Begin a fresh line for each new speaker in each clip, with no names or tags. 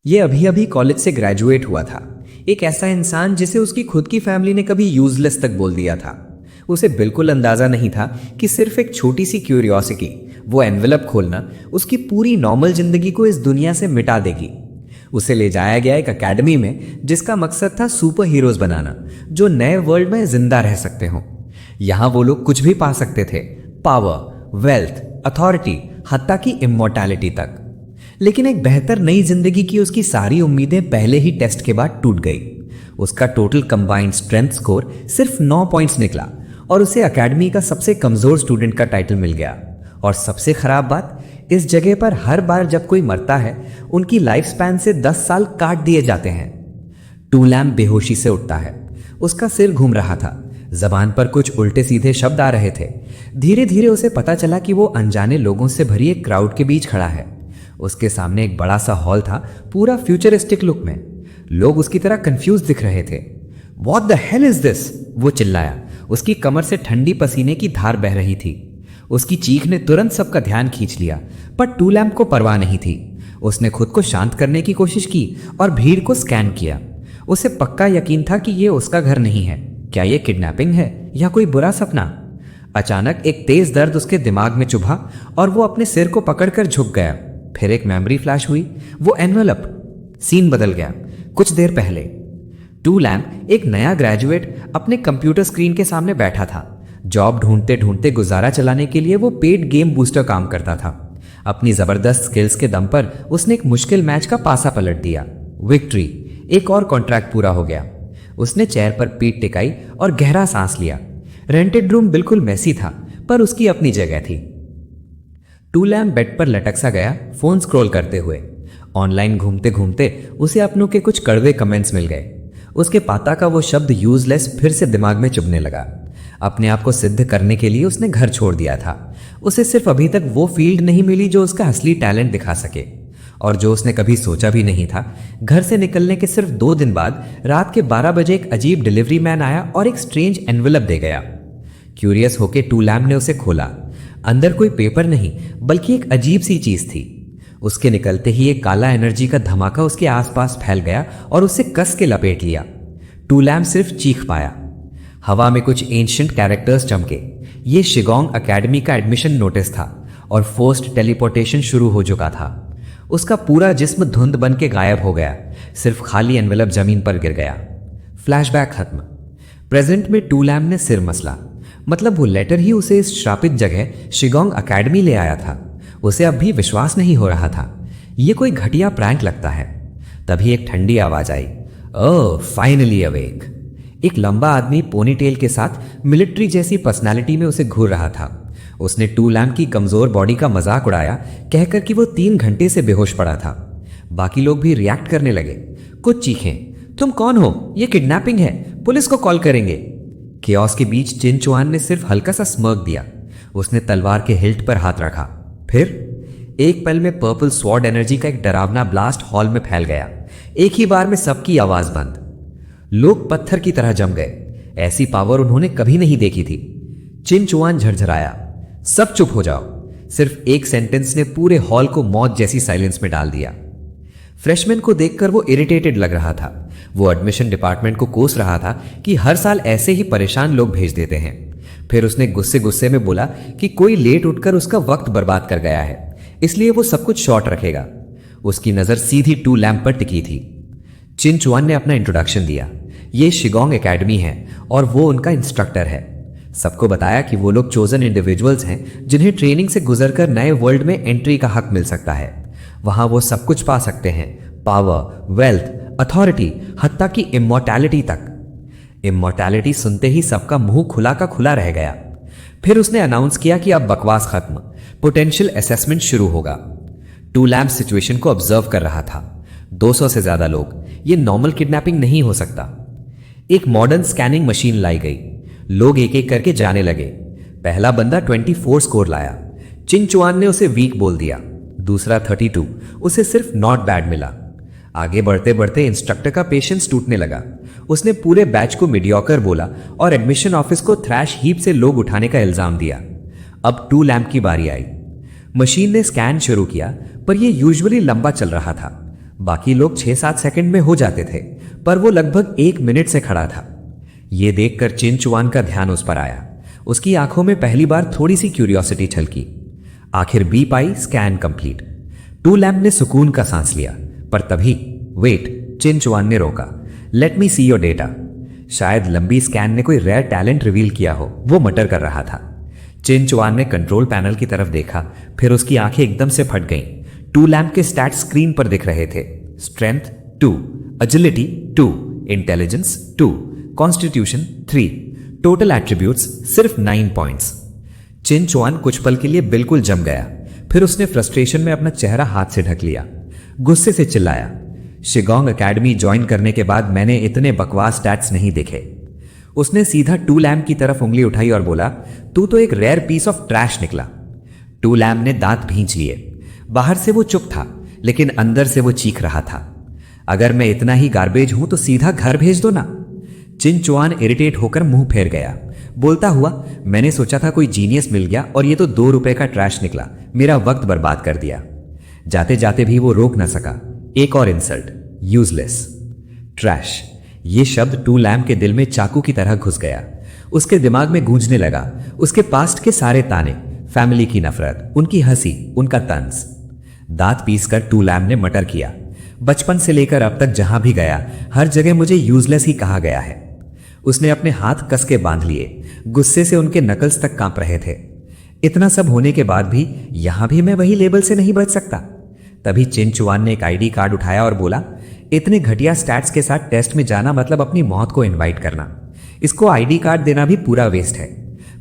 ये अभी अभी कॉलेज से ग्रेजुएट हुआ था। एक ऐसा इंसान जिसे उसकी खुद की फैमिली ने कभी यूजलेस तक बोल दिया था। उसे बिल्कुल अंदाजा नहीं था कि सिर्फ एक छोटी सी क्यूरियोसिटी, वो एनवेलप खोलना, उसकी पूरी नॉर्मल जिंदगी को इस दुनिया से मिटा देगी। उसे ले जाया गया एक एकेडमी में जिसका मकसद था सुपर हीरोज बनाना, जो नए वर्ल्ड में जिंदा रह सकते हों। यहाँ वो लोग कुछ भी पा सकते थे, पावर, वेल्थ, अथॉरिटी, हत्ता की इमोर्टैलिटी तक। लेकिन एक बेहतर नई जिंदगी की उसकी सारी उम्मीदें पहले ही टेस्ट के बाद टूट गई। उसका टोटल कंबाइंड स्ट्रेंथ स्कोर सिर्फ 9 पॉइंट्स निकला और उसे एकेडमी का सबसे कमजोर स्टूडेंट का टाइटल मिल गया। और सबसे खराब बात, इस जगह पर हर बार जब कोई मरता है, उनकी लाइफ स्पैन से 10 साल काट दिए जाते हैं। टू लैम्प बेहोशी से उठता है। उसका सिर घूम रहा था, जबान पर कुछ उल्टे सीधे शब्द आ रहे थे। धीरे धीरे उसे पता चला कि वो अनजाने लोगों से भरी एक क्राउड के बीच खड़ा है। उसके सामने एक बड़ा सा हॉल था, पूरा फ्यूचरिस्टिक लुक में। लोग उसकी तरह कंफ्यूज दिख रहे थे। What the hell is this? वो चिल्लाया। उसकी कमर से ठंडी पसीने की धार बह रही थी। उसकी चीख ने तुरंत सबका ध्यान खींच लिया, पर टू लैम्प को परवाह नहीं थी। उसने खुद को शांत करने की कोशिश की और भीड़ को स्कैन किया। उसे पक्का यकीन था कि ये उसका घर नहीं है। क्या ये किडनैपिंग है या कोई बुरा सपना? अचानक एक तेज दर्द उसके दिमाग में चुभा और वो अपने सिर को पकड़कर झुक गया। फिर एक मेमोरी फ्लैश हुई, वो एनवेलप। सीन बदल गया। कुछ देर पहले टू लैम्प, एक नया ग्रेजुएट, अपने कंप्यूटर स्क्रीन के सामने बैठा था। जॉब ढूंढते ढूंढते गुजारा चलाने के लिए वो पेड गेम बूस्टर काम करता था। अपनी जबरदस्त स्किल्स के दम पर उसने एक मुश्किल मैच का पासा पलट दिया। विक्ट्री! एक और कॉन्ट्रैक्ट पूरा हो गया। उसने चेयर पर पीठ टिकाई और गहरा सांस लिया। रेंटेड रूम बिल्कुल मैसी था, पर उसकी अपनी जगह थी। टू लैम्प बेड पर लटक सा गया, फोन स्क्रॉल करते हुए। ऑनलाइन घूमते घूमते उसे अपनों के कुछ कड़वे कमेंट्स मिल गए। उसके पाता का वो शब्द यूजलेस फिर से दिमाग में चुभने लगा। अपने आप को सिद्ध करने के लिए उसने घर छोड़ दिया था। उसे सिर्फ अभी तक वो फील्ड नहीं मिली जो उसका असली टैलेंट दिखा सके, और जो उसने कभी सोचा भी नहीं था। घर से निकलने के सिर्फ 2 दिन बाद रात के 12 बजे एक अजीब डिलीवरी मैन आया और एक स्ट्रेंज एनवेलप दे गया। क्यूरियस होके टू लैम्प ने उसे खोला। अंदर कोई पेपर नहीं, बल्कि एक अजीब सी चीज थी। उसके निकलते ही एक काला एनर्जी का धमाका उसके आसपास फैल गया और उसे कस के लपेट लिया। टू लैम्प सिर्फ चीख पाया। हवा में कुछ एंशिएंट कैरेक्टर्स चमके। ये शिगोंग एकेडमी का एडमिशन नोटिस था और फोर्स्ड टेलीपोर्टेशन शुरू हो चुका था। उसका पूरा जिस्म धुंध बन के गायब हो गया। सिर्फ खाली एनवेलप जमीन पर गिर गया। फ्लैशबैक खत्म। प्रेजेंट में टू लैम्प ने सिर मसला। मतलब वो लेटर ही उसे इस श्रापित जगह शिगोंग एकेडमी ले आया था। उसे अब भी विश्वास नहीं हो रहा था। ये कोई घटिया प्रैंक लगता है। तभी एक ठंडी आवाज आई, ओह फाइनली अवेक। एक लंबा आदमी पोनीटेल के साथ मिलिट्री जैसी पर्सनालिटी में उसे घूर रहा था। उसने टू लैम्प की कमजोर बॉडी का मजाक उड़ाया, कहकर कि वो 3 घंटे से बेहोश पड़ा था। बाकी लोग भी रिएक्ट करने लगे। कुछ चीखें, तुम कौन हो? ये किडनैपिंग है, पुलिस को कॉल करेंगे। केओस के बीच चिन चुआन ने सिर्फ हल्का सा स्मर्क दिया। उसने तलवार के हिल्ट पर हाथ रखा। फिर एक पल में पर्पल स्वॉर्ड एनर्जी का एक डरावना ब्लास्ट हॉल में फैल गया। एक ही बार में सबकी आवाज बंद। लोग पत्थर की तरह जम गए। ऐसी पावर उन्होंने कभी नहीं देखी थी। चिन चुआन झरझराया, सब चुप हो जाओ। सिर्फ एक सेंटेंस ने पूरे हॉल को मौत जैसी साइलेंस में डाल दिया। फ्रेशमैन को देखकर वो इरिटेटेड लग रहा था। वो एडमिशन डिपार्टमेंट को कोस रहा था कि हर साल ऐसे ही परेशान लोग भेज देते हैं। फिर उसने गुस्से गुस्से में बोला कि कोई लेट उठकर उसका वक्त बर्बाद कर गया है, इसलिए वो सब कुछ शॉर्ट रखेगा। उसकी नजर सीधी टू लैम्प पर टिकी थी। चिन चुआन ने अपना इंट्रोडक्शन दिया। ये शिगोंग एकेडमी है और वो उनका इंस्ट्रक्टर है। सबको बताया कि वो लोग चोजन इंडिविजुअल्स हैं जिन्हें ट्रेनिंग से गुजरकर नए वर्ल्ड में एंट्री का हक मिल सकता है। वहां वो सब कुछ पा सकते हैं, पावर, वेल्थ, अथॉरिटी, हत्ता की इमोर्टैलिटी तक। इमोर्टैलिटी सुनते ही सबका मुंह खुला का खुला रह गया। फिर उसने अनाउंस किया कि अब बकवास खत्म, पोटेंशियल असेसमेंट शुरू होगा। टू लैम्प सिचुएशन को ऑब्जर्व कर रहा था। 200 से ज्यादा लोग। ये नॉर्मल किडनैपिंग नहीं हो सकता। एक मॉडर्न स्कैनिंग मशीन लाई गई। लोग एक एक करके जाने लगे। पहला बंदा 24 स्कोर लाया। चिन चुआन ने उसे वीक बोल दिया। दूसरा 32, उसे सिर्फ नॉट बैड मिला। आगे बढ़ते बढ़ते इंस्ट्रक्टर का पेशेंस टूटने लगा। उसने पूरे बैच को मीडियोकर बोला और एडमिशन ऑफिस को थ्रैश हीप से लोग उठाने का इल्जाम दिया। अब टू लैम्प की बारी आई। मशीन ने स्कैन शुरू किया, पर यह यूजुअली लंबा चल रहा था। बाकी लोग 6-7 सेकंड में हो जाते थे, पर वो लगभग 1 मिनट से खड़ा था। ये देखकर चिन चुआन का ध्यान उस पर आया। उसकी आंखों में पहली बार थोड़ी सी क्यूरियोसिटी छलकी। आखिर बीप आई, स्कैन कंप्लीट। टू लैम्प ने सुकून का सांस लिया, पर तभी वेट, चिन चुआन ने रोका। Let me see your data. शायद लंबी स्कैन ने कोई रेयर टैलेंट रिवील किया हो, वो मटर कर रहा था। चिन चुआन ने कंट्रोल पैनल की तरफ देखा, फिर उसकी आंखें एकदम से फट गईं। टू लैम्प के स्टैट स्क्रीन पर दिख रहे थे। Strength 2, agility 2, intelligence 2, constitution 3, total attributes सिर्फ 9 पॉइंट्स। चिन चुआन कुछ पल के लिए बिल्कुल जम गया, फिर उसने फ्रस्ट्रेशन में अपना चेहरा हाथ से ढक लिया। गुस्से से चिल्लाया, शिगोंग एकेडमी ज्वाइन करने के बाद मैंने इतने बकवास स्टैट्स नहीं देखे। उसने सीधा टू लैम्प की तरफ उंगली उठाई और बोला, तू तो एक रेयर पीस ऑफ ट्रैश निकला। टू लैम्प ने दांत भींच लिए। बाहर से वो चुप था, लेकिन अंदर से वो चीख रहा था, अगर मैं इतना ही गार्बेज हूं तो सीधा घर भेज दो ना। चिन चुआन इरिटेट होकर मुंह फेर गया, बोलता हुआ, मैंने सोचा था कोई जीनियस मिल गया और ये तो 2 रुपए का ट्रैश निकला, मेरा वक्त बर्बाद कर दिया। जाते जाते भी वो रोक न सका। एक और इंसल्ट, यूजलेस, ट्रैश। ये शब्द टू लैम्प के दिल में चाकू की तरह घुस गया। उसके दिमाग में गूंजने लगा उसके पास्ट के सारे ताने, फैमिली की नफरत, उनकी हंसी, उनका तंज। दांत पीसकर टू लैम्प ने मटर किया, बचपन से लेकर अब तक जहां भी गया हर जगह मुझे यूजलेस ही कहा गया है। उसने अपने हाथ कस के बांध लिए, गुस्से से उनके नकल्स तक कांप रहे थे। इतना सब होने के बाद भी यहां भी मैं वही लेबल से नहीं बच सकता। तभी चिन चुआन ने एक आईडी कार्ड उठाया और बोला, इतने घटिया स्टैट्स के साथ टेस्ट में जाना मतलब अपनी मौत को इनवाइट करना। इसको आईडी कार्ड देना भी पूरा वेस्ट है।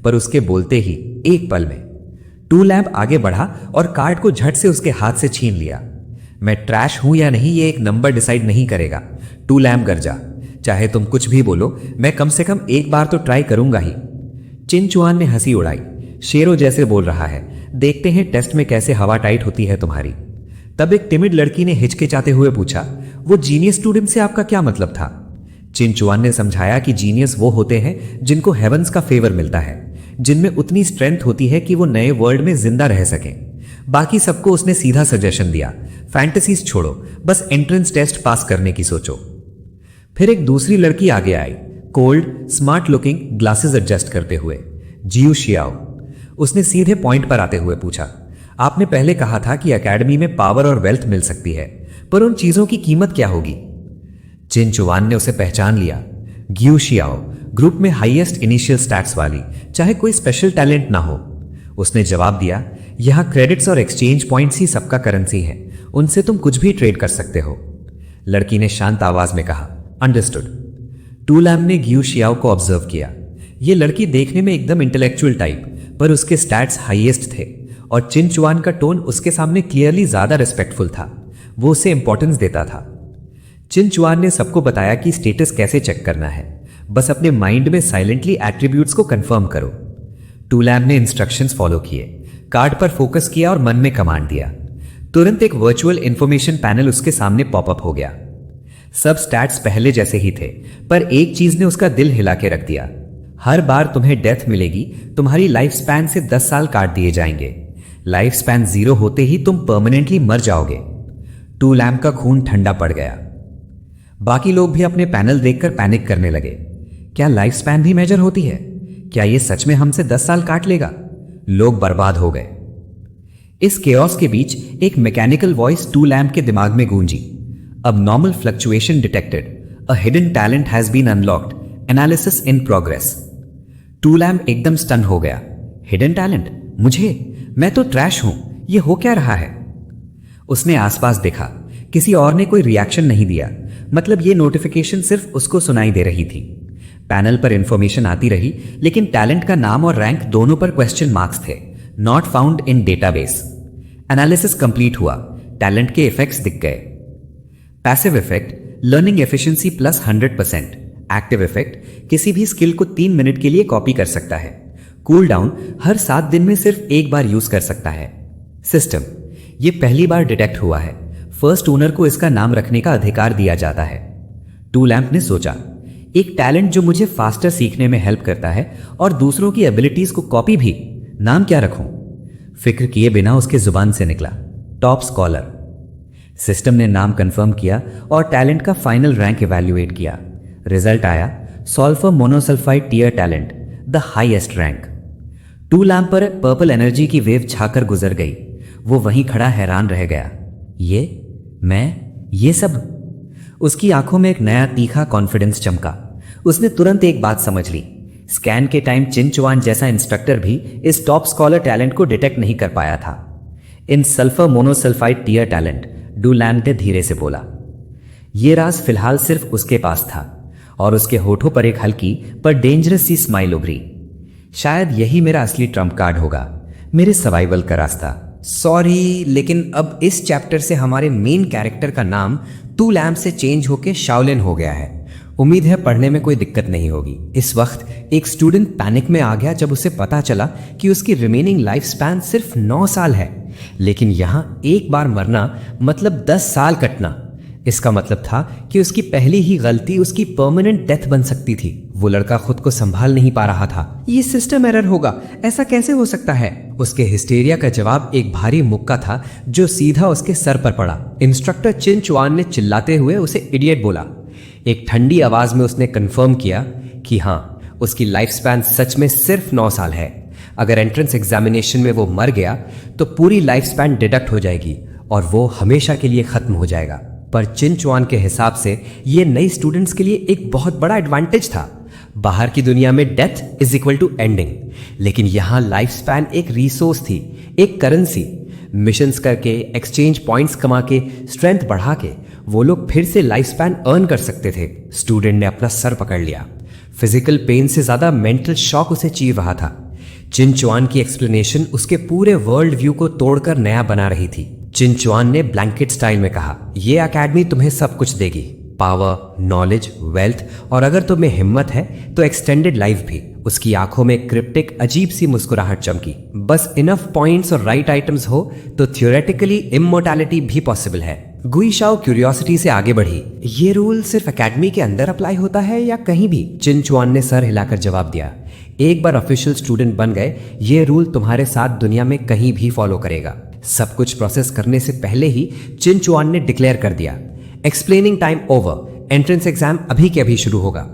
पर उसके बोलते ही एक पल में टू लैम्प आगे बढ़ा और कार्ड को झट से उसके हाथ से छीन लिया। मैं ट्रैश हूं या नहीं ये एक नंबर डिसाइड नहीं करेगा। टू लैम्प गरजा, चाहे तुम कुछ भी बोलो, मैं कम से कम एक बार तो ट्राई करूंगा ही। चिन चुआन ने हंसी उड़ाई, शेरों जैसे बोल रहा है, देखते हैं टेस्ट में कैसे हवा टाइट होती है तुम्हारी। तब एक टिमिड लड़की ने हिचकिचाते हुए पूछा, वो जीनियस स्टूडेंट से आपका क्या मतलब था? चिन चुआन ने समझाया कि जीनियस वो होते हैं जिनको हेवंस का फेवर मिलता है, जिनमें उतनी स्ट्रेंथ होती है कि वो नए वर्ल्ड में जिंदा रह सकें। बाकी सबको उसने सीधा सजेशन दिया, फैंटेसीज छोड़ो, बस एंट्रेंस टेस्ट पास करने की सोचो। फिर एक दूसरी लड़की आगे आई, cold, smart looking, glasses adjust करते हुए, जियू शियाओ। उसने सीधे पॉइंट पर आते हुए पूछा, आपने पहले कहा था कि एकेडमी में पावर और वेल्थ मिल सकती है, पर उन चीजों की कीमत क्या होगी? चिन चुआन ने उसे पहचान लिया, गियू शियाओ, ग्रुप में हाईएस्ट इनिशियल स्टैट्स वाली, चाहे कोई स्पेशल टैलेंट ना हो। उसने जवाब दिया, यहां क्रेडिट्स और एक्सचेंज पॉइंट्स ही सबका करेंसी है, उनसे तुम कुछ भी ट्रेड कर सकते हो। लड़की ने शांत आवाज में कहा, अंडरस्टूड। टू लैम्प ने गियू शियाओ को ऑब्जर्व किया। यह लड़की देखने में एकदम इंटेलेक्चुअल टाइप, पर उसके स्टैट्स हाईएस्ट थे और चिन चुआन का टोन उसके सामने क्लियरली ज्यादा रिस्पेक्टफुल था। वो उसे इंपॉर्टेंस देता था। चिन चुआन ने सबको बताया कि स्टेटस कैसे चेक करना है, बस अपने माइंड में साइलेंटली एट्रीब्यूट्स को कंफर्म करो। टू लैम्प ने इंस्ट्रक्शंस फॉलो किए, कार्ड पर फोकस किया और मन में कमांड दिया। तुरंत एक वर्चुअल इंफॉर्मेशन पैनल उसके सामने पॉपअप हो गया। सब स्टैट्स पहले जैसे ही थे, पर एक चीज ने उसका दिल हिला के रख दिया। हर बार तुम्हें डेथ मिलेगी, तुम्हारी लाइफ स्पैन से 10 साल काट दिए जाएंगे। लाइफ स्पैन 0 होते ही तुम परमानेंटली मर जाओगे। टू लैम्प का खून ठंडा पड़ गया। बाकी लोग भी अपने पैनल देखकर पैनिक करने लगे। क्या लाइफ स्पैन भी मेजर होती है? क्या ये सच में हमसे 10 साल काट लेगा? लोग बर्बाद हो गए। इस केओस के बीच एक मैकेनिकल वॉइस टू लैम्प के दिमाग में गूंजी, abnormal fluctuation detected, a hidden talent has been unlocked, analysis in progress। टू लैम्प एकदम स्टन हो गया। Hidden talent? मुझे? मैं तो ट्रैश हूं, ये हो क्या रहा है? उसने आसपास देखा, किसी और ने कोई रिएक्शन नहीं दिया, मतलब ये नोटिफिकेशन सिर्फ उसको सुनाई दे रही थी। पैनल पर इंफॉर्मेशन आती रही, लेकिन टैलेंट का नाम और रैंक दोनों पर क्वेश्चन मार्क्स थे, not found in database. Analysis complete हुआ, टैलेंट के इफेक्ट्स दिख गए। Passive effect, learning efficiency plus 100%। Active effect, किसी भी स्किल को 3 मिनट के लिए कॉपी कर सकता है। कूल डाउन, हर 7 दिन में सिर्फ एक बार यूज कर सकता है। सिस्टम, ये पहली बार डिटेक्ट हुआ है, फर्स्ट ओनर को इसका नाम रखने का अधिकार दिया जाता है। टू लैम्प ने सोचा, एक टैलेंट जो मुझे फास्टर सीखने में हेल्प करता है और दूसरों की एबिलिटीज को कॉपी भी, नाम क्या रखूं? फिक्र किए बिना उसके जुबान से निकला, टॉप स्कॉलर। सिस्टम ने नाम कंफर्म किया और टैलेंट का फाइनल रैंक इवैल्यूएट किया। रिजल्ट आया sulphur monosulphide tier talent, the highest rank. टू लैम्प पर पर्पल एनर्जी की वेव छाकर गुजर गई। वो वहीं खड़ा हैरान रह गया। ये सब। उसकी आंखों में एक नया तीखा कॉन्फिडेंस चमका। उसने तुरंत एक बात समझ ली। स्कैन के टाइम चिनचुआन जैसा इंस्ट्रक्टर भी इस टॉप स्कॉलर टैलेंट को डिटेक्ट नहीं कर पाया था। इन सल्फर मोनोसल्फाइड टीयर टैलेंट, डू लैम्प ने धीरे से बोला। यह राज फिलहाल सिर्फ उसके पास था और उसके होठों पर एक हल्की पर डेंजरस सी स्माइल उभरी। शायद यही मेरा असली ट्रम्प कार्ड होगा, मेरे सर्वाइवल का रास्ता। सॉरी, लेकिन अब इस चैप्टर से हमारे मेन कैरेक्टर का नाम टू लैम्प से चेंज होके शाओलिन हो गया है। उम्मीद है पढ़ने में कोई दिक्कत नहीं होगी। इस वक्त एक स्टूडेंट पैनिक में आ गया जब उसे पता चला कि उसकी रिमेनिंग लाइफ स्पैन सिर्फ 9 साल है, लेकिन यहां एक बार मरना मतलब 10 साल कटना। इसका मतलब था कि उसकी पहली ही गलती उसकी परमानेंट डेथ बन सकती थी। वो लड़का खुद को संभाल नहीं पा रहा था। ये सिस्टम एरर होगा, ऐसा कैसे हो सकता है? उसके हिस्टेरिया का जवाब एक भारी मुक्का था जो सीधा उसके सर पर पड़ा। इंस्ट्रक्टर चिनचुआन ने चिल्लाते हुए उसे इडियट बोला। एक ठंडी आवाज में उसने कंफर्म किया कि हां, उसकी लाइफ स्पैन सच में सिर्फ 9 साल है। अगर एंट्रेंस एग्जामिनेशन में वो मर गया तो पूरी लाइफ स्पैन डिडक्ट हो जाएगी और वो हमेशा के लिए खत्म हो जाएगा। पर चिनचुआन के हिसाब से ये नई स्टूडेंट्स के लिए एक बहुत बड़ा एडवांटेज था। बाहर की दुनिया में death is equal to ending, लेकिन यहां लाइफ स्पैन एक रिसोर्स थी, एक करेंसी। मिशंस करके, एक्सचेंज पॉइंट्स कमा के, स्ट्रेंथ बढ़ा के वो लोग फिर से लाइफ स्पैन अर्न कर सकते थे। स्टूडेंट ने अपना सर पकड़ लिया। फिजिकल पेन से ज्यादा मेंटल शॉक उसे चीर रहा था। चिनचुआन की एक्सप्लेनेशन उसके पूरे वर्ल्ड व्यू को तोड़कर नया बना रही थी। चिनचुआन ने ब्लैंकेट स्टाइल में कहा, यह एकेडमी तुम्हें सब कुछ देगी, पावर, नॉलेज, वेल्थ, और अगर तुम्हें हिम्मत है तो एक्सटेंडेड लाइफ भी। उसकी आंखों में क्रिप्टिक अजीब सी मुस्कुराहट चमकी। बस इनफ पॉइंट्स और राइट आइटम्स हो तो थियोरेटिकली इमोर्टैलिटी भी पॉसिबल है। गुई शाओ क्यूरियोसिटी से आगे बढ़ी। ये रूल सिर्फ एकेडमी के अंदर अप्लाई होता है या कहीं भी? चिनचुआन ने सर हिलाकर जवाब दिया, एक बार ऑफिशियल स्टूडेंट बन गए ये रूल तुम्हारे साथ दुनिया में कहीं भी फॉलो करेगा। सब कुछ प्रोसेस करने से पहले ही चिनचुआन ने डिक्लेयर कर दिया, explaining time over, entrance exam अभी के अभी शुरू होगा।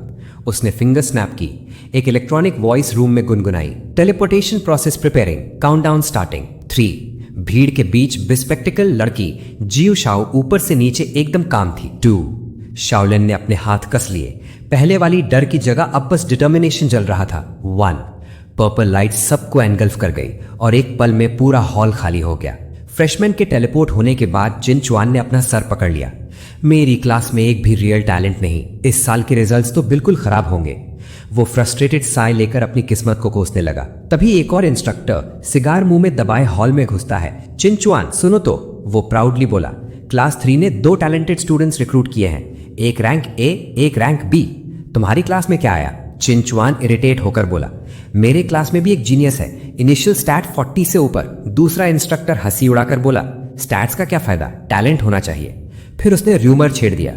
उसने फिंगर स्नैप की। एक इलेक्ट्रॉनिक वॉइस रूम में गुनगुनाई, teleportation process preparing, countdown starting, 3। भीड़ के बीच बिस्पेक्टिकल लड़की जियो शाओ ऊपर से नीचे एकदम काम थी। 2। शाओलिन ने अपने हाथ कस लिए। पहले वाली डर की जगह अब बस डिटर्मिनेशन जल रहा था। 1। पर्पल लाइट सबको एनगल्फ कर गई और एक पल में पूरा हॉल खाली हो गया। फ्रेशमैन के टेलीपोर्ट होने के बाद चिनचुआन ने अपना सर पकड़ लिया। मेरी क्लास में एक भी रियल टैलेंट नहीं, इस साल के रिजल्ट्स तो बिल्कुल खराब होंगे। वो फ्रस्ट्रेटेड साय लेकर अपनी किस्मत को कोसने लगा। तभी एक और इंस्ट्रक्टर सिगार मुंह में दबाए हॉल में घुसता है। चिनचुआन सुनो तो, वो प्राउडली बोला। क्लास 3 ने 2 टैलेंटेड स्टूडेंट्स रिक्रूट किए हैं, एक रैंक ए, एक रैंक बी। तुम्हारी क्लास में क्या आया? चिनचुआन इरिटेट होकर बोला, मेरे क्लास में भी एक जीनियस है, इनिशियल स्टैट 40 से ऊपर। दूसरा इंस्ट्रक्टर हंसी उड़ाकर बोला, स्टैट्स का क्या फायदा, टैलेंट होना चाहिए। फिर उसने र्यूमर छेड़ दिया,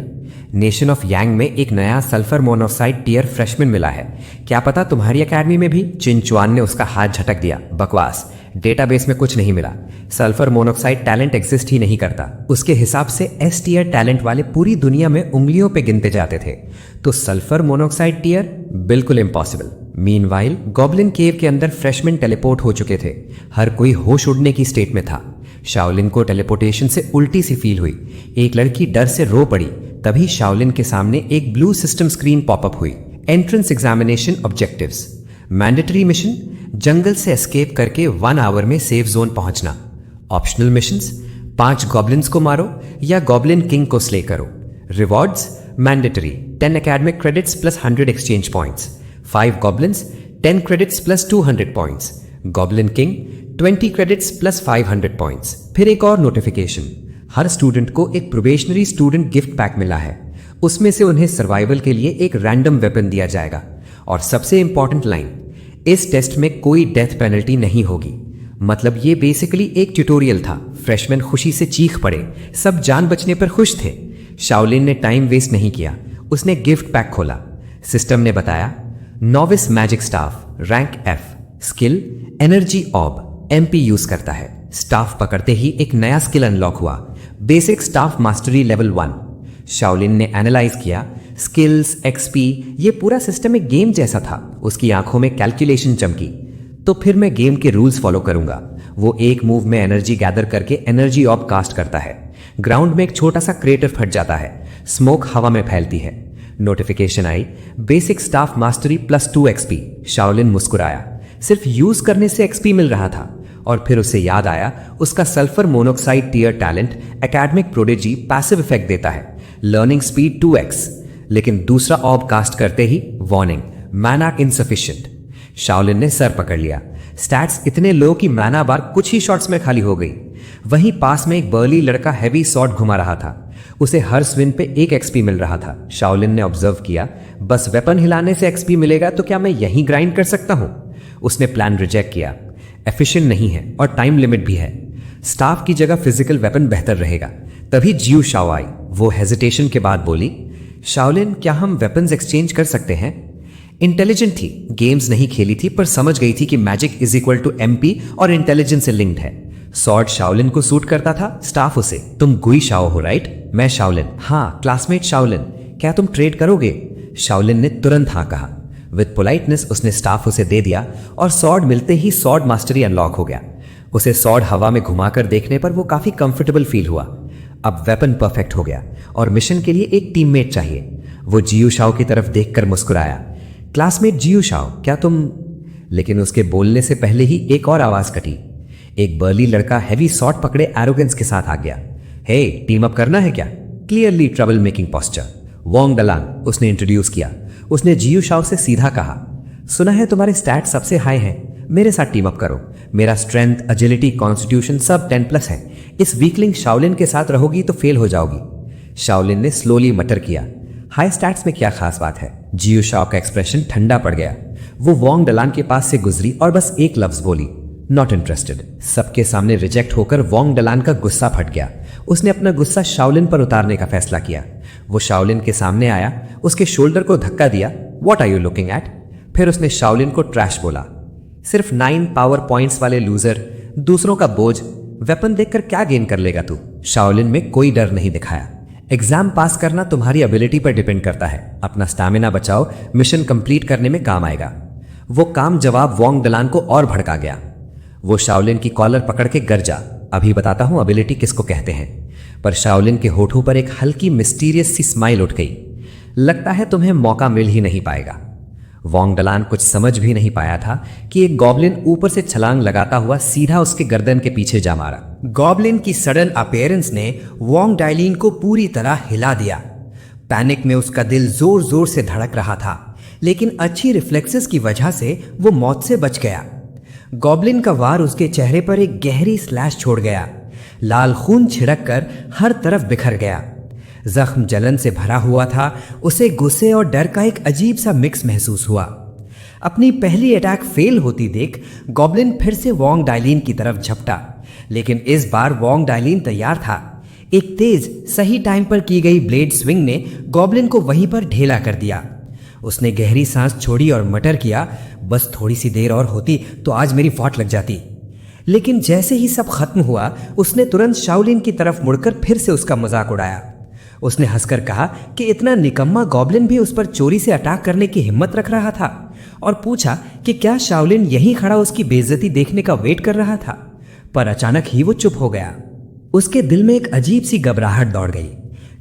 नेशन ऑफ यांग में एक नया सल्फर मोनोऑक्साइड टीयर फ्रेशमैन मिला है, क्या पता तुम्हारी एकेडमी में भी? चिनचुआन ने उसका हाथ झटक दिया, बकवास, डेटाबेस में कुछ नहीं मिला। सल्फर मोनोऑक्साइड टैलेंट एग्जिस्ट ही नहीं करता। उसके हिसाब से एस टीयर टैलेंट वाले पूरी दुनिया में उंगलियों पे गिनते जाते थे, तो सल्फर मोनोऑक्साइड टीयर बिल्कुल इम्पॉसिबल। मीनवाइल गॉब्लिन केव के अंदर फ्रेशमैन टेलीपोर्ट हो चुके थे। हर कोई होश उड़ने की स्टेट में था। शाओलिन को टेलीपोर्टेशन से उल्टी सी फील हुई। एक लड़की डर से रो पड़ी। तभी शाओलिन के सामने एक ब्लू सिस्टम स्क्रीन पॉपअप हुई। Entrance examination objectives, mandatory mission, जंगल से एस्केप करके 1 आवर में सेफ जोन पहुंचना। ऑप्शनल मिशंस, 5 गॉब्लिन्स को मारो या गॉब्लिन किंग को स्ले करो। Rewards, mandatory 10 academic credits plus 100 exchange points, 5 goblins 10 credits plus 200 points, goblin king 20 credits plus 500 points. फिर एक और नोटिफिकेशन, हर स्टूडेंट को एक प्रोबेशनरी स्टूडेंट गिफ्ट पैक मिला है, उसमें से उन्हें सर्वाइवल के लिए एक रैंडम वेपन दिया जाएगा। और सबसे इंपॉर्टेंट लाइन, इस टेस्ट में कोई डेथ पेनल्टी नहीं होगी। मतलब ये बेसिकली एक ट्यूटोरियल था। फ्रेशमैन खुशी से चीख पड़े, सब जान बचने पर खुश थे। शाओलिन ने टाइम वेस्ट नहीं किया, उसने गिफ्ट पैक खोला। सिस्टम ने बताया, novice magic staff, rank F, skill energy orb, MP use करता है। स्टाफ पकड़ते ही एक नया स्किल अनलॉक हुआ, basic staff mastery level 1। Shaolin ने एनालाइज किया, स्किल्स, एक्सपी, ये पूरा सिस्टम एक गेम जैसा था। उसकी आंखों में कैलकुलेशन चमकी। तो फिर मैं गेम के रूल्स फॉलो करूंगा। वो एक मूव में एनर्जी गैदर करके एनर्जी ऑर्ब कास्ट करता है। ग्राउंड में एक छोटा सा क्रेटर फट जाता है, स्मोक हवा में फैलती है। नोटिफिकेशन आई, basic staff mastery +2 XP. Shaolin मुस्कुराया। सिर्फ यूज करने से एक्सपी मिल रहा था। और फिर उसे याद आया, उसका sulphur monoxide tier talent academic prodigy passive effect देता है, लर्निंग स्पीड 2x। लेकिन दूसरा ऑर्ब कास्ट करते ही वार्निंग, मैना इनसफिशिएंट। शाओलिन ने सर पकड़ लिया। स्टैट्स इतने लो कि मैना बार कुछ ही शॉट्स में खाली हो गई। वहीं पास में एक बर्ली लड़का हैवी सॉर्ड घुमा रहा था। उसे हर स्विंग पे 1 एक्सपी मिल रहा था। शाओलिन ने ऑब्जर्व किया, बस वेपन हिलाने से एक्सपी मिलेगा तो क्या मैं यहीं ग्राइंड कर सकता हूं? उसने प्लान रिजेक्ट किया। एफिशिएंट नहीं है और टाइम लिमिट भी है। स्टाफ की जगह फिजिकल वेपन बेहतर रहेगा। तभी जियू शाओ आई। वो हेजिटेशन के बाद बोली, शाओलिन, क्या हम वेपन्स एक्सचेंज कर सकते हैं? इंटेलिजेंट थी, गेम्स नहीं खेली थी, पर समझ गई थी कि magic is equal to MP और इंटेलिजेंस से लिंक्ड है। सॉर्ड शाओलिन को सूट करता था, स्टाफ उसे। तुम गुई शाओ हो, राइट? मैं शाओलिन। हाँ, क्लासमेट शाओलिन। क्या तुम ट्रेड करोगे? शाओलिन ने तुरंत हाँ कहा। विद पोलाइटनेस उसने स्टाफ उसे दे दिया और सॉर्ड मिलते ही सॉर्ड मास्टरी अनलॉक हो गया। उसे सॉर्ड हवा में घुमाकर देखने पर वो काफी कंफर्टेबल फील हुआ। अब वेपन परफेक्ट हो गया और मिशन के लिए एक टीममेट चाहिए। वो जियू शाओ की तरफ देखकर मुस्कुराया। क्लासमेट जियू शाओ, क्या तुम? लेकिन उसके बोलने से पहले ही एक और आवाज कटी। एक बर्ली लड़का हैवी सॉर्ड पकड़े एरोगेंस के साथ आ गया। हे, टीम अप करना है क्या? Clearly trouble making posture. वोंग डलान, उसने इंट्रोड्यूस किया। उसने जियू शाओ से सीधा कहा, सुना है तुम्हारे स्टैट सबसे हाई हैं, मेरे साथ टीम अप करो। मेरा स्ट्रेंथ, एजिलिटी, कॉन्स्टिट्यूशन सब 10+ है। इस वीकलिंग शाओलिन के साथ रहोगी तो फेल हो जाओगी। शाओलिन ने स्लोली मटर किया, हाई स्टैट्स में क्या खास बात है? जियू शाओ का एक्सप्रेशन ठंडा पड़ गया। वो वोंग डलान के पास से गुजरी और बस एक लफ्ज बोली, नॉट इंटरेस्टेड। सबके सामने रिजेक्ट होकर वोंग डलान का गुस्सा फट गया। उसने अपना गुस्सा शाओलिन पर उतारने का फैसला किया। वो शाओलिन के सामने आया, उसके शोल्डर को धक्का दिया। What are you looking at? फिर उसने शाओलिन को ट्रैश बोला। सिर्फ 9 पावर पॉइंट्स वाले लूजर, दूसरों का बोझ। वेपन देखकर क्या गेन कर लेगा तू? शाओलिन में कोई डर नहीं दिखाया। एग्जाम पास करना तुम्हारी एबिलिटी पर डिपेंड करता है। अपना स्टैमिना बचाओ, मिशन कंप्लीट करने में काम आएगा। वो काम जवाब वोंग डलान को और भड़का गया। वो शाओलिन की कॉलर पकड़ के गरजा, अभी बताता हूं एबिलिटी किसको कहते हैं। पर शाओलिन के होठों पर एक हल्की मिस्टीरियस सी स्माइल उठ गई। लगता है तुम्हें मौका मिल ही नहीं पाएगा। वोंग डलान कुछ समझ भी नहीं पाया था कि एक गॉब्लिन ऊपर से छलांग लगाता हुआ सीधा उसके गर्दन के पीछे जा मारा।
गॉब्लिन की सडन अपीयरेंस ने वोंग डाइलिन को पूरी तरह हिला दिया। पैनिक में उसका दिल जोर जोर से धड़क रहा था, लेकिन अच्छी रिफ्लेक्सेस की वजह से वो मौत से बच गया। गॉब्लिन का वार उसके चेहरे पर एक गहरी स्लैश छोड़ गया। लाल खून छिड़क कर हर तरफ बिखर गया। जख्म जलन से भरा हुआ था। उसे गुस्से और डर का एक अजीब सा मिक्स महसूस हुआ। अपनी पहली अटैक फेल होती देख गॉब्लिन फिर से वोंग डाइलिन की तरफ झपटा, लेकिन इस बार वोंग डाइलिन तैयार था। एक तेज, सही टाइम पर की गई ब्लेड स्विंग ने गॉब्लिन को वहीं पर ढेला कर दिया। उसने गहरी सांस छोड़ी और मटर किया, बस थोड़ी सी देर और होती तो आज मेरी वाट लग जाती। लेकिन जैसे ही सब खत्म हुआ, उसने तुरंत शाओलिन की तरफ मुड़कर फिर से उसका मजाक उड़ाया। उसने हंसकर कहा कि इतना निकम्मा गॉब्लिन भी उस पर चोरी से अटैक करने की हिम्मत रख रहा था, और पूछा कि क्या शाओलिन यहीं खड़ा उसकी बेइज्जती देखने का वेट कर रहा था। पर अचानक ही वो चुप हो गया। उसके दिल में एक अजीब सी घबराहट दौड़ गई।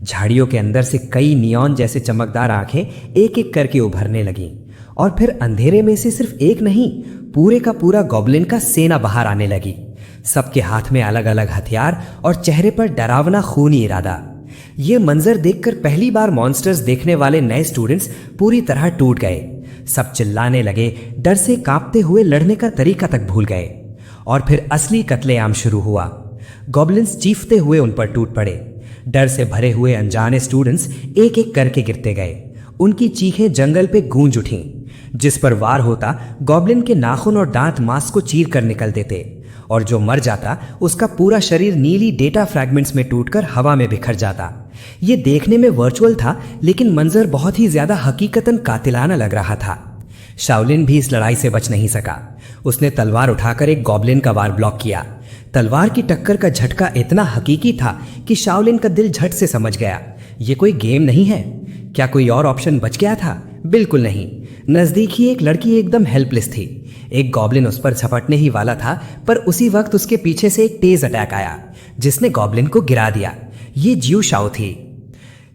झाड़ियों के अंदर से कई नियॉन जैसे चमकदार आंखें एक एक करके उभरने लगीं, और फिर अंधेरे में से सिर्फ एक नहीं, पूरे का पूरा गॉब्लिन का सेना बाहर आने लगी। सबके हाथ में अलग अलग हथियार और चेहरे पर डरावना खूनी इरादा। ये मंजर देखकर पहली बार मॉन्स्टर्स देखने वाले नए स्टूडेंट्स पूरी तरह टूट गए। सब चिल्लाने लगे, डर से कांपते हुए लड़ने का तरीका तक भूल गए। और फिर असली कत्लेआम शुरू हुआ। गॉब्लिन्स चीखते हुए उन पर टूट पड़े। डर से भरे हुए अनजाने स्टूडेंट्स एक एक करके गिरते गए। उनकी चीखें जंगल पे गूंज उठीं। जिस पर वार होता, गॉब्लिन के नाखून और दांत मांस को चीर कर निकल देते, और जो मर जाता उसका पूरा शरीर नीली डेटा फ्रैगमेंट्स में टूटकर हवा में बिखर जाता। ये देखने में वर्चुअल था, लेकिन मंजर बहुत ही ज्यादा हकीकतन कातिलाना लग रहा था। शाओलिन भी इस लड़ाई से बच नहीं सका। उसने तलवार उठाकर एक गॉब्लिन का वार ब्लॉक किया। तलवार की टक्कर का झटका इतना हकीकी था कि शाओलिन का दिल झट से समझ गया, ये कोई गेम नहीं है। क्या कोई और ऑप्शन बच गया था? बिल्कुल नहीं। नजदीक ही एक लड़की एकदम हेल्पलेस थी। एक गॉब्लिन उस पर झपटने ही वाला था, पर उसी वक्त उसके पीछे से एक तेज अटैक आया जिसने गॉब्लिन को गिरा दिया। ये जियो शाओ थी।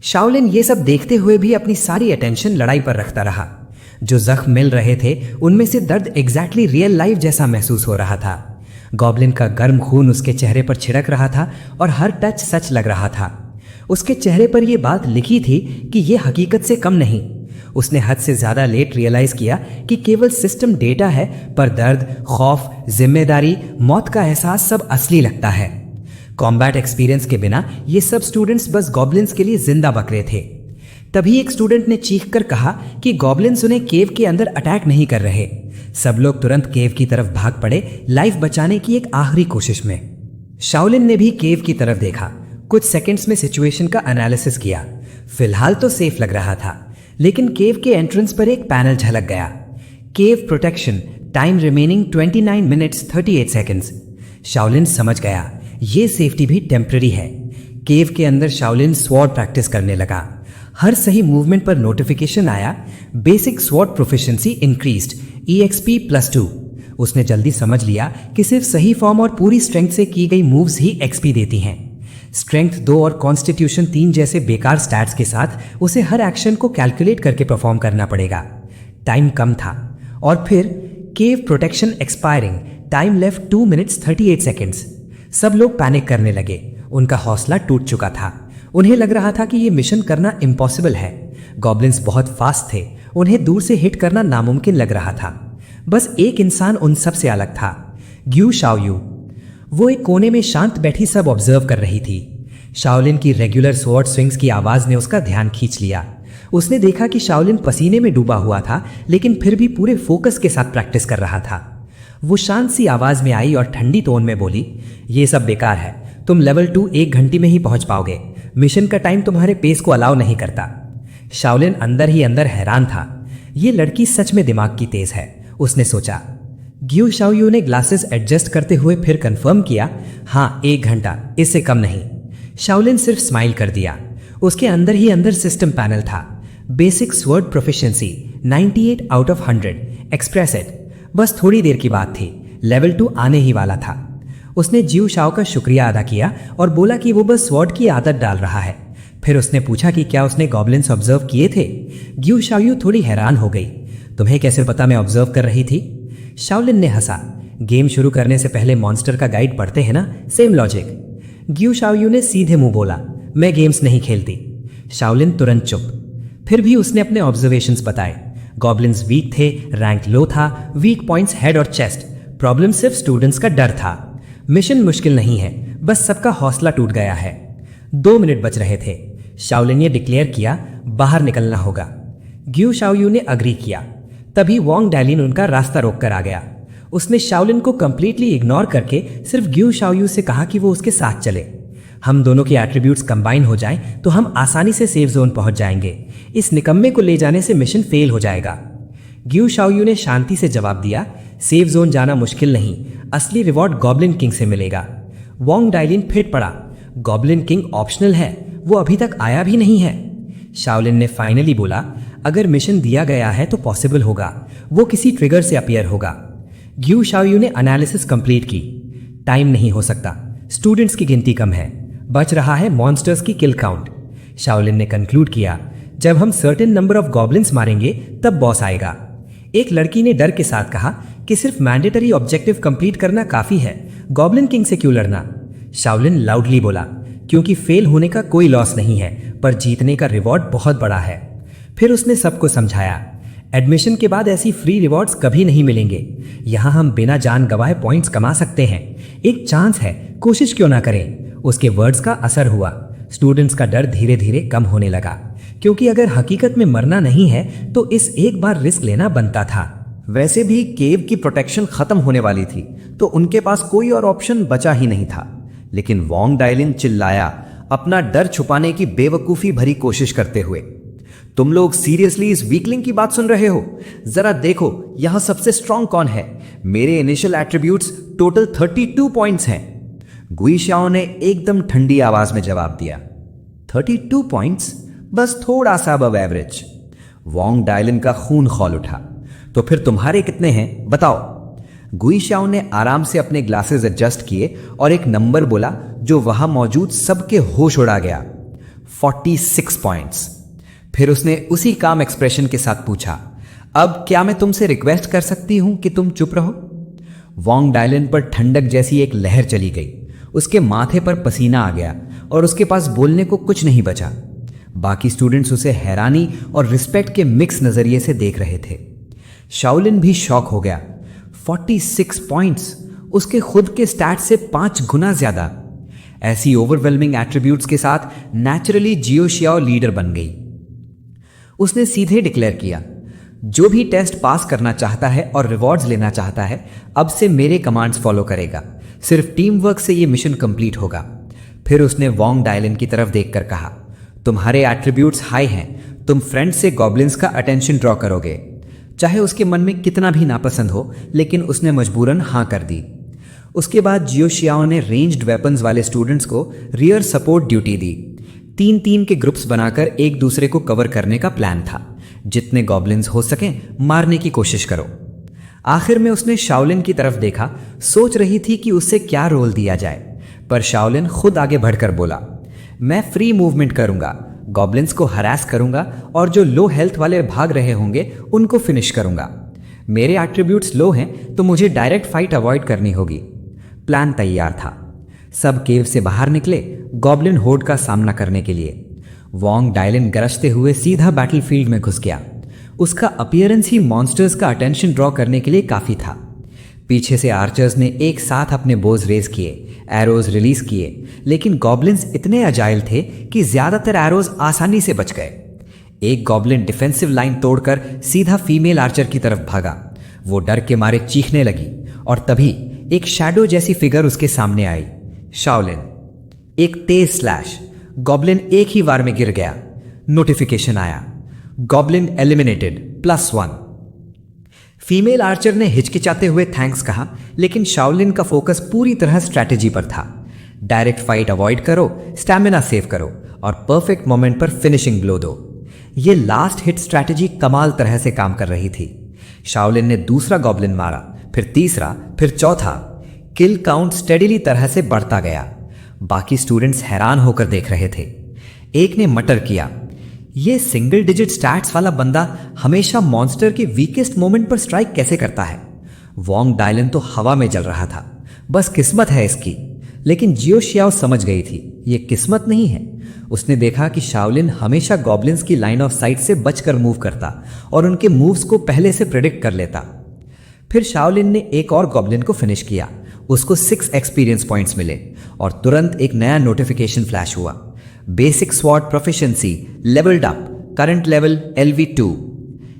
शाओलिन ये सब देखते हुए भी अपनी सारी अटेंशन लड़ाई पर रखता रहा। जो जख्म मिल रहे थे उनमें से दर्द एग्जैक्टली रियल लाइफ जैसा महसूस हो रहा था। गॉब्लिन का गर्म खून उसके चेहरे पर छिड़क रहा था और हर टच सच लग रहा था। उसके चेहरे पर यह बात लिखी थी कि यह हकीकत से कम नहीं। उसने हद से ज्यादा लेट रियलाइज किया कि केवल सिस्टम डेटा है, पर दर्द, खौफ, जिम्मेदारी, मौत का एहसास सब असली लगता है। कॉम्बैट एक्सपीरियंस के बिना ये सब स्टूडेंट्स बस गॉब्लिन्स के लिए जिंदा बकरे थे। तभी एक स्टूडेंट ने चीख कर कहा कि गॉब्लिन्स उन्हें केव के अंदर अटैक नहीं कर रहे। सब लोग तुरंत केव की तरफ भाग पड़े, लाइफ बचाने की एक आखिरी कोशिश में। शाओलिन ने भी केव की तरफ देखा, कुछ सेकंड्स में सिचुएशन का एनालिसिस किया। फिलहाल तो सेफ लग रहा था, लेकिन केव के एंट्रेंस पर एक पैनल झलक गया। Cave protection, time remaining 29 minutes 38 seconds. Shaolin समझ गया ये सेफ्टी भी टेम्पररी है। केव के अंदर शाओलिन स्वॉर्ड प्रैक्टिस करने लगा। हर सही मूवमेंट पर नोटिफिकेशन आया, basic sword proficiency increased, EXP +2। उसने जल्दी समझ लिया कि सिर्फ सही फॉर्म और पूरी स्ट्रेंथ से की गई मूव्स ही XP देती हैं। स्ट्रेंथ 2 और कॉन्स्टिट्यूशन 3 जैसे बेकार स्टैट्स के साथ उसे हर एक्शन को कैलकुलेट करके परफॉर्म करना पड़ेगा। टाइम कम था और फिर cave protection expiring, time left 2 minutes 38 seconds. सब लोग पैनिक करने लगे, उनका हौसला टूट चुका था। उन्हें लग रहा था कि यह मिशन करना इम्पॉसिबल है। गॉब्लिन्स बहुत फास्ट थे, उन्हें दूर से हिट करना नामुमकिन लग रहा था। बस एक इंसान उन सब से अलग था, ग्यू शाओयू। वो एक कोने में शांत बैठी सब ऑब्जर्व कर रही थी। शाओलिन की रेगुलर स्वॉर्ड स्विंग्स की आवाज ने उसका ध्यान खींच लिया। उसने देखा कि शाओलिन पसीने में डूबा हुआ था, लेकिन फिर भी पूरे फोकस के साथ प्रैक्टिस कर रहा था। वो शांत सी आवाज में आई और ठंडी टोन में बोली, ये सब बेकार है, तुम लेवल 2 1 घंटे में ही पहुंच पाओगे। मिशन का टाइम तुम्हारे पेस को अलाउ नहीं करता। शाओलिन अंदर ही अंदर हैरान था, ये लड़की सच में दिमाग की तेज है, उसने सोचा। ग्यू शाओयू ने ग्लासेस एडजस्ट करते हुए फिर कंफर्म किया, हाँ 1 घंटा, इससे कम नहीं। शाओलिन सिर्फ स्माइल कर दिया। उसके अंदर ही अंदर सिस्टम पैनल था, basic sword proficiency 98 out of 100, express it. बस थोड़ी देर की बात थी, लेवल 2 आने ही वाला था। उसने जियो शाओ का शुक्रिया अदा किया और बोला कि वो बस स्वॉर्ड की आदत डाल रहा है। फिर उसने पूछा कि क्या उसने गॉब्लिन्स ऑब्जर्व किए थे। ग्यू शाओयू थोड़ी हैरान हो गई, तुम्हें कैसे पता मैं ऑब्जर्व कर रही थी? शाओलिन ने हंसा, गेम शुरू करने से पहले मॉन्स्टर का गाइड पढ़ते हैं ना, सेम लॉजिक। ग्यू शाओयू ने सीधे मुंह बोला, मैं गेम्स नहीं खेलती। शाओलिन तुरंत चुप। फिर भी उसने अपने ऑब्जर्वेशंस बताए। गॉब्लिन्स वीक थे, रैंक लो था, वीक पॉइंट्स हेड और चेस्ट। प्रॉब्लम सिर्फ स्टूडेंट्स का डर था। मिशन मुश्किल नहीं है, बस सबका हौसला टूट गया है। 2 मिनट बच रहे थे। शाओलिन ने डिक्लेयर किया, बाहर निकलना होगा। ग्यू शाओयू ने अग्री किया। तभी वोंग डायलिन उनका रास्ता रोक कर आ गया। उसने शाओलिन को कंप्लीटली इग्नोर करके सिर्फ ग्यू शाओयू से कहा कि वो उसके साथ चले। हम दोनों के एट्रीब्यूट्स कंबाइन हो जाएं तो हम आसानी से सेफ जोन पहुंच जाएंगे। इस निकम्मे को ले जाने से मिशन फेल हो जाएगा। ग्यू शाओयू ने शांति से जवाब दिया, सेफ जोन जाना मुश्किल नहीं, असली रिवॉर्ड गॉब्लिन किंग से मिलेगा। वोंग डायलिन फिर पड़ा, गॉब्लिन किंग ऑप्शनल है, वो अभी तक आया भी नहीं है। शाओलिन ने फाइनली बोला, अगर मिशन दिया गया है तो पॉसिबल होगा, वो किसी ट्रिगर से अपीयर होगा। ग्यू शाओयू ने एनालिसिस कंप्लीट की। टाइम नहीं हो सकता, स्टूडेंट्स की गिनती कम है, बच रहा है मॉन्स्टर्स की किल काउंट। शाओलिन ने कंक्लूड किया, जब हम सर्टेन नंबर ऑफ गॉब्लिन्स मारेंगे तब बॉस आएगा। एक लड़की ने डर के साथ कहा कि सिर्फ मैंडेटरी ऑब्जेक्टिव कंप्लीट करना काफी है, गॉब्लिन किंग से क्यों लड़ना? शाओलिन लाउडली बोला, क्योंकि फेल होने का कोई लॉस नहीं है, पर जीतने का रिवॉर्ड बहुत बड़ा है। फिर उसने सबको समझाया, एडमिशन के बाद ऐसी फ्री रिवॉर्ड्स कभी नहीं मिलेंगे। यहाँ हम बिना जान गवाए पॉइंट्स कमा सकते हैं, एक चांस है, कोशिश क्यों ना करें? उसके वर्ड्स का असर हुआ। स्टूडेंट्स का डर धीरे धीरे कम होने लगा, क्योंकि अगर हकीकत में मरना नहीं है तो इस एक बार रिस्क लेना बनता था।
वैसे भी केव की प्रोटेक्शन खत्म होने वाली थी, तो उनके पास कोई और ऑप्शन बचा ही नहीं था। लेकिन वोंग डायलिन चिल्लाया, अपना डर छुपाने की बेवकूफ़ी भरी कोशिश करते हुए, तुम लोग सीरियसली इस वीकलिंग की बात सुन रहे हो? जरा देखो यहाँ सबसे स्ट्रांग कौन है। मेरे इनिशियल एट्रीब्यूट्स टोटल 32 पॉइंट्स हैं। गुई शाओ ने एकदम ठंडी आवाज में जवाब दिया, 32 पॉइंट्स, बस थोड़ा सा अबव एवरेज। वोंग डायलिन का खून खौल उठा। तो फिर तुम्हारे कितने हैं, बताओ। गुई शाओ ने आराम से अपने ग्लासेस एडजस्ट किए और एक नंबर बोला जो वहां मौजूद सबके होश उड़ा गया, 46 पॉइंट्स। फिर उसने उसी काम एक्सप्रेशन के साथ पूछा, अब क्या मैं तुमसे रिक्वेस्ट कर सकती हूं कि तुम चुप रहो। वोंग डायलिन पर ठंडक जैसी एक लहर चली गई। उसके माथे पर पसीना आ गया और उसके पास बोलने को कुछ नहीं बचा। बाकी स्टूडेंट्स उसे हैरानी और रिस्पेक्ट के मिक्स नजरिए से देख रहे थे। शाओलिन भी शॉक हो गया। 46 पॉइंट्स, उसके खुद के स्टैट से 5 गुना ज्यादा। ऐसी ओवरवेलमिंग एट्रीब्यूट्स के साथ नेचुरली जियो शियाओ लीडर बन गई। उसने सीधे डिक्लेयर किया, जो भी टेस्ट पास करना चाहता है और रिवॉर्ड्स लेना चाहता है, अब से मेरे कमांड्स फॉलो करेगा। सिर्फ टीम वर्क से ये मिशन कंप्लीट होगा। फिर उसने वोंग डायलिन की तरफ देखकर कहा, तुम्हारे एट्रीब्यूट्स हाई हैं, तुम फ्रेंड से गॉब्लिन्स का अटेंशन ड्रॉ करोगे। चाहे उसके मन में कितना भी नापसंद हो, लेकिन उसने मजबूरन हाँ कर दी। उसके बाद जियो शियाओ ने रेंज्ड वेपन्स वाले स्टूडेंट्स को रियर सपोर्ट ड्यूटी दी। 3-3 के ग्रुप्स बनाकर एक दूसरे को कवर करने का प्लान था। जितने गॉब्लिन्स हो सकें मारने की कोशिश करो। आखिर में उसने शाओलिन की तरफ देखा, सोच रही थी कि उससे क्या रोल दिया जाए, पर शाओलिन खुद आगे बढ़कर बोला, मैं फ्री मूवमेंट करूंगा, गॉब्लिन्स को हरास करूंगा और जो लो हेल्थ वाले भाग रहे होंगे उनको फिनिश करूंगा। मेरे एट्रीब्यूट्स लो हैं तो मुझे डायरेक्ट फाइट अवॉइड करनी होगी। प्लान तैयार था। सब केव से बाहर निकले गॉब्लिन होर्ड का सामना करने के लिए। वोंग डायलिन गरजते हुए सीधा बैटलफील्ड में घुस गया। उसका अपीयरेंस ही मॉन्स्टर्स का अटेंशन ड्रॉ करने के लिए काफी था। पीछे से आर्चर्स ने एक साथ अपने बोज रेज किए, एरोज रिलीज किए, लेकिन गॉब्लिन्स इतने अजाइल थे कि ज्यादातर एरोज आसानी से बच गए। एक गॉब्लिन डिफेंसिव लाइन तोड़कर सीधा फीमेल आर्चर की तरफ भागा। वो डर के मारे चीखने लगी और तभी एक शैडो जैसी फिगर उसके सामने आई, शाओलिन। एक तेज स्लैश, गॉब्लिन एक ही वार में गिर गया। नोटिफिकेशन आया, गॉब्लिन एलिमिनेटेड +1। फीमेल आर्चर ने हिचकिचाते हुए थैंक्स कहा, लेकिन शाओलिन का फोकस पूरी तरह स्ट्रैटेजी पर था। डायरेक्ट फाइट अवॉइड करो, स्टैमिना सेव करो और परफेक्ट मोमेंट पर फिनिशिंग ब्लो दो। ये लास्ट हिट स्ट्रैटेजी कमाल तरह से काम कर रही थी। शाओलिन ने दूसरा गॉब्लिन मारा, फिर तीसरा, फिर चौथा। किल काउंट स्टेडिली तरह से बढ़ता गया। बाकी स्टूडेंट्स हैरान होकर देख रहे थे। एक ने मटर किया, ये सिंगल डिजिट स्टैट्स वाला बंदा हमेशा मॉन्स्टर के वीकेस्ट मोमेंट पर स्ट्राइक कैसे करता है। वोंग डायलिन तो हवा में जल रहा था, बस किस्मत है इसकी। लेकिन जियो शियाओ समझ गई थी, ये किस्मत नहीं है। उसने देखा कि शाओलिन हमेशा गॉब्लिन्स की लाइन ऑफ साइट से बचकर मूव करता और उनके मूव्स को पहले से प्रेडिक्ट कर लेता। फिर शाओलिन ने एक और गॉब्लिन को फिनिश किया। उसको 6 एक्सपीरियंस पॉइंट्स मिले और तुरंत एक नया नोटिफिकेशन फ्लैश हुआ, basic sword proficiency levelled up, current level LV2।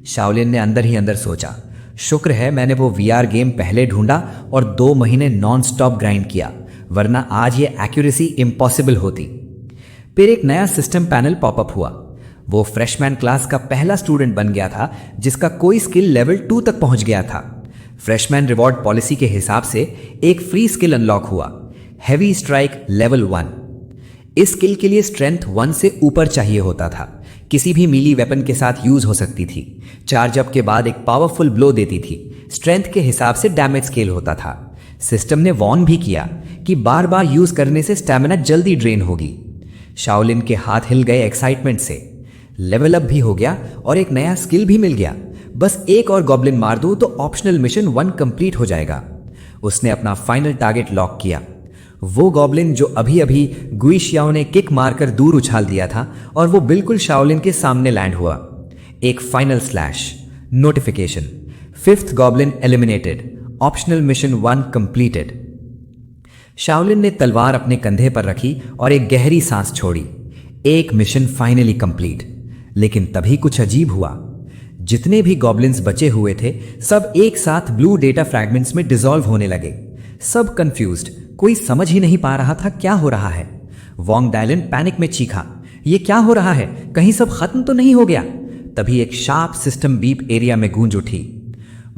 Shaolin ने अंदर ही अंदर सोचा, शुक्र है मैंने वो VR गेम पहले ढूंढा और 2 महीने नॉन स्टॉप ग्राइंड किया, वरना आज ये एक्यूरेसी इम्पॉसिबल होती। फिर एक नया सिस्टम पैनल पॉपअप हुआ। वो फ्रेशमैन क्लास का पहला स्टूडेंट बन गया था जिसका कोई स्किल लेवल 2 तक पहुंच गया था। फ्रेशमैन रिवॉर्ड पॉलिसी के हिसाब से एक फ्री स्किल अनलॉक हुआ, हैवी स्ट्राइक लेवल 1। इस स्किल के लिए स्ट्रेंथ 1 से ऊपर चाहिए होता था। किसी भी मीली वेपन के साथ यूज हो सकती थी। चार्ज अप के बाद एक पावरफुल ब्लो देती थी। स्ट्रेंथ के हिसाब से डैमेज स्केल होता था। सिस्टम ने वॉर्न भी किया कि बार बार यूज करने से स्टैमिना जल्दी ड्रेन होगी। शाओलिन के हाथ हिल गए एक्साइटमेंट से। लेवल अप भी हो गया और एक नया स्किल भी मिल गया। बस एक और गॉब्लिन मार दूं तो ऑप्शनल मिशन 1 कंप्लीट हो जाएगा। उसने अपना फाइनल टारगेट लॉक किया, वो गॉब्लिन जो अभी अभी गुई शियाओ ने किक मारकर दूर उछाल दिया था और वो बिल्कुल शाओलिन के सामने लैंड हुआ। एक final slash, notification, 5th goblin eliminated, optional mission 1 completed. Shaolin ने तलवार अपने कंधे पर रखी और एक गहरी सांस छोड़ी। एक मिशन फाइनली कंप्लीट। लेकिन तभी कुछ अजीब हुआ। जितने भी गॉब्लिन्स बचे हुए थे सब एक साथ ब्लू डेटा फ्रैगमेंट्स में डिसॉल्व होने लगे। सब कंफ्यूज्ड, कोई समझ ही नहीं पा रहा था क्या हो रहा है। वोंग डायलिन पैनिक में चीखा, ये क्या हो रहा है, कहीं सब खत्म तो नहीं हो गया। तभी एक शार्प सिस्टम बीप एरिया में गूंज उठी।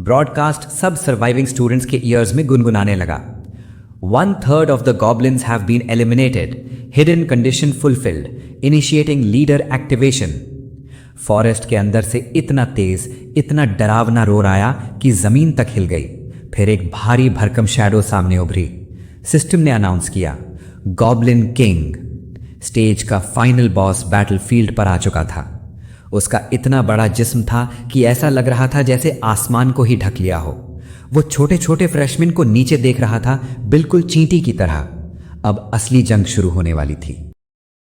ब्रॉडकास्ट सब सर्वाइविंग स्टूडेंट्स के ईयर्स में गुनगुनाने लगा, 1/3 of the goblins have been eliminated. Hidden condition fulfilled. Initiating leader activation. Forest के अंदर से इतना तेज, इतना डरावना रोर आया कि जमीन तक हिल गई। फिर एक भारी भरकम शैडो सामने उभरी। सिस्टम ने अनाउंस किया, गॉब्लिन किंग। स्टेज का फाइनल बॉस बैटलफील्ड पर आ चुका था। उसका इतना बड़ा जिस्म था कि ऐसा लग रहा था जैसे आसमान को ही ढक लिया हो। वो छोटे छोटे फ्रेशमैन को नीचे देख रहा था, बिल्कुल चींटी की तरह। अब असली जंग शुरू होने वाली थी।